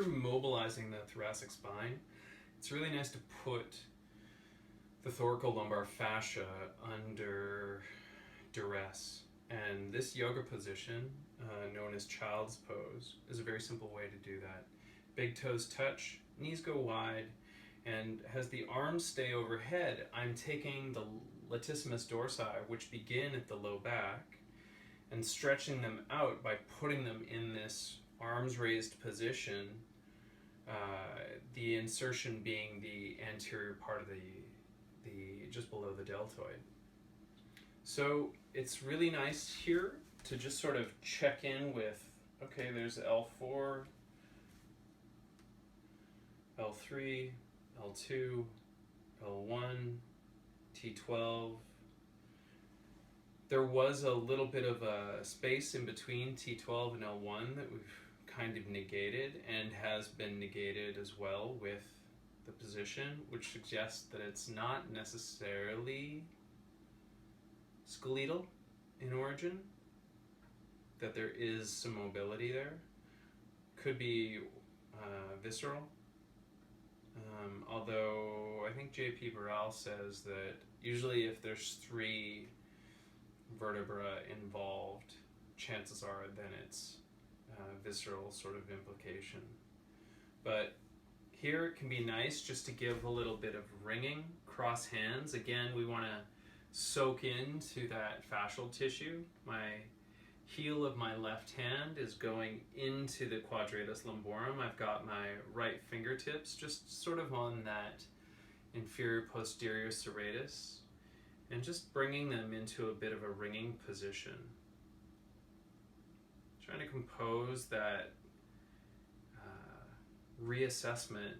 through mobilizing the thoracic spine, it's really nice to put the thoracolumbar fascia under duress. And this yoga position, known as child's pose, is a very simple way to do that. Big toes touch, knees go wide, and as the arms stay overhead, I'm taking the latissimus dorsi, which begin at the low back, and stretching them out by putting them in this arms raised position, the insertion being the anterior part of the just below the deltoid. So it's really nice here to just sort of check in with, okay, there's L4, L3, L2, L1, T12. There was a little bit of a space in between T12 and L1 that we've kind of negated, and has been negated as well with the position, which suggests that it's not necessarily skeletal in origin, that there is some mobility there. Could be visceral, although I think J.P. Burrell says that usually if there's 3 vertebra involved, chances are then it's visceral sort of implication. But here it can be nice just to give a little bit of wringing, cross hands. Again, we want to soak into that fascial tissue. My heel of my left hand is going into the Quadratus Lumborum. I've got my right fingertips just sort of on that inferior posterior serratus, and just bringing them into a bit of a wringing position. Trying to compose that reassessment.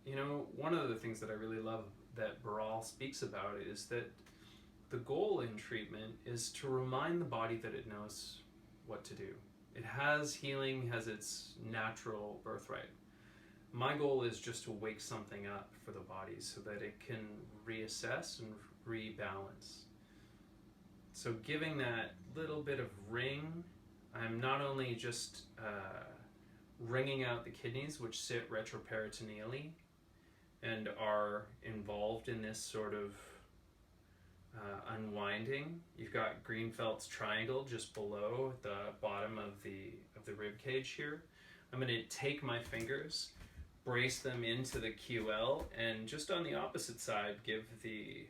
You know, one of the things that I really love that Burrell speaks about is that the goal in treatment is to remind the body that it knows what to do. It has healing, has its natural birthright. My goal is just to wake something up for the body so that it can reassess and rebalance. So giving that little bit of ring, I'm not only just wringing out the kidneys, which sit retroperitoneally and are involved in this sort of unwinding. You've got Greenfeld's triangle just below at the bottom of the rib cage here. I'm going to take my fingers, brace them into the QL, and just on the opposite side give the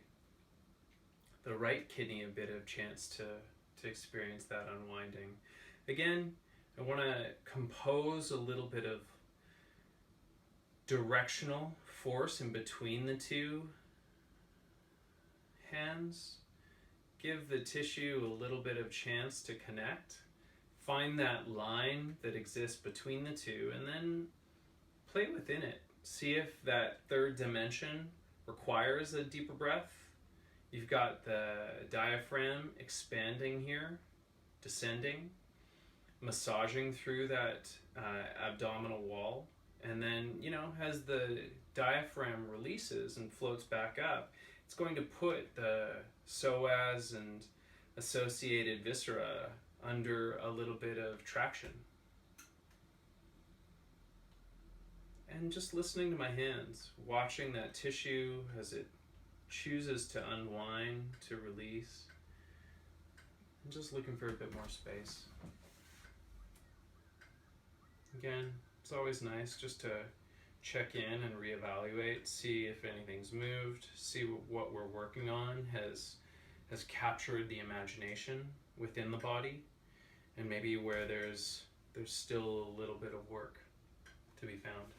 right kidney a bit of chance to experience that unwinding. Again, I want to compose a little bit of directional force in between the 2 hands. Give the tissue a little bit of chance to connect. Find that line that exists between the 2, and then play within it. See if that 3rd dimension requires a deeper breath. You've got the diaphragm expanding here, descending, massaging through that abdominal wall, and then, you know, as the diaphragm releases and floats back up, it's going to put the psoas and associated viscera under a little bit of traction. And just listening to my hands, watching that tissue as it chooses to unwind, to release, and just looking for a bit more space. Again, it's always nice just to check in and reevaluate, see if anything's moved, see what we're working on has captured the imagination within the body, and maybe where there's still a little bit of work to be found.